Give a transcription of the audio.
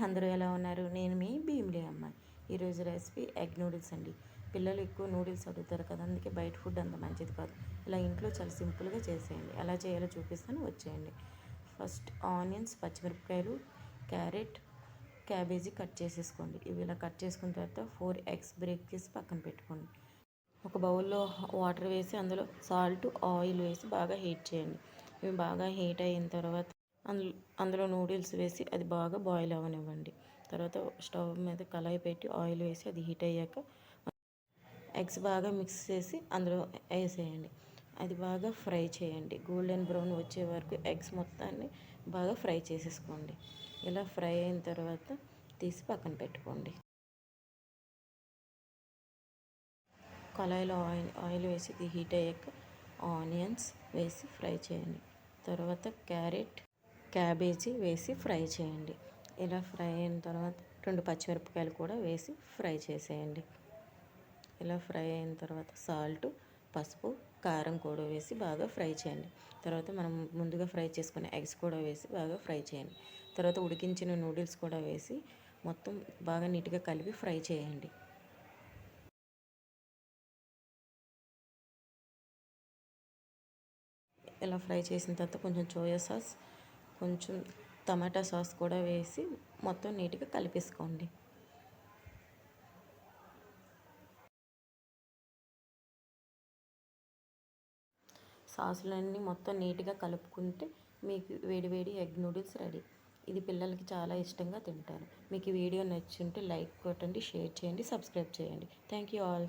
అందరూ ఎలా ఉన్నారు? నేను మీ భీమిలి అమ్మాయి. ఈరోజు రెసిపీ ఎగ్ నూడిల్స్ అండి. పిల్లలు ఎక్కువ నూడిల్స్ అడుగుతారు కదా, అందుకే బయట ఫుడ్ అంత మంచిది కాదు. ఇలా ఇంట్లో చాలా సింపుల్గా చేసేయండి. ఎలా చేయాలో చూపిస్తాను, వచ్చేయండి. ఫస్ట్ ఆనియన్స్, పచ్చిమిరపకాయలు, క్యారెట్, క్యాబేజీ కట్ చేసేసుకోండి. ఇవి ఇలా కట్ చేసుకున్న తర్వాత 4 ఎగ్స్ బ్రేక్ చేసి పక్కన పెట్టుకోండి. ఒక బౌల్లో వాటర్ వేసి అందులో సాల్ట్, ఆయిల్ వేసి బాగా హీట్ చేయండి. ఇవి బాగా హీట్ అయిన తర్వాత అందులో నూడిల్స్ వేసి అది బాగా బాయిల్ అవ్వనివ్వండి. తర్వాత స్టవ్ మీద కళాయి పెట్టి ఆయిల్ వేసి అది హీట్ అయ్యాక ఎగ్స్ బాగా మిక్స్ చేసి అందులో వేసేయండి. అది బాగా ఫ్రై చేయండి. గోల్డెన్ బ్రౌన్ వచ్చే వరకు ఎగ్స్ మొత్తాన్ని బాగా ఫ్రై చేసేసుకోండి. ఇలా ఫ్రై అయిన తర్వాత తీసి పక్కన పెట్టుకోండి. కళాయిలో ఆయిల్ వేసి ఇది హీట్ అయ్యాక ఆనియన్స్ వేసి ఫ్రై చేయండి. తర్వాత క్యారెట్, క్యాబేజీ వేసి ఫ్రై చేయండి. ఇలా ఫ్రై అయిన తర్వాత 2 పచ్చిమిరపకాయలు కూడా వేసి ఫ్రై చేసేయండి. ఇలా ఫ్రై అయిన తర్వాత సాల్ట్, పసుపు, కారం కూడా వేసి బాగా ఫ్రై చేయండి. తర్వాత మనం ముందుగా ఫ్రై చేసుకున్న ఎగ్స్ కూడా వేసి బాగా ఫ్రై చేయండి. తర్వాత ఉడికించిన నూడిల్స్ కూడా వేసి మొత్తం బాగా నీట్గా కలిపి ఫ్రై చేయండి. ఇలా ఫ్రై చేసిన తర్వాత కొంచెం సోయా సాస్, కొంచెం టమాటా సాస్ కూడా వేసి మొత్తం నీట్గా కలిపేసుకోండి. సాసులన్నీ మొత్తం నీట్గా కలుపుకుంటే మీకు వేడివేడి ఎగ్ నూడిల్స్ రెడీ. ఇది పిల్లలకి చాలా ఇష్టంగా తింటారు. మీకు ఈ వీడియో నచ్చుంటే లైక్ కొట్టండి, షేర్ చేయండి, సబ్స్క్రైబ్ చేయండి. Thank you all.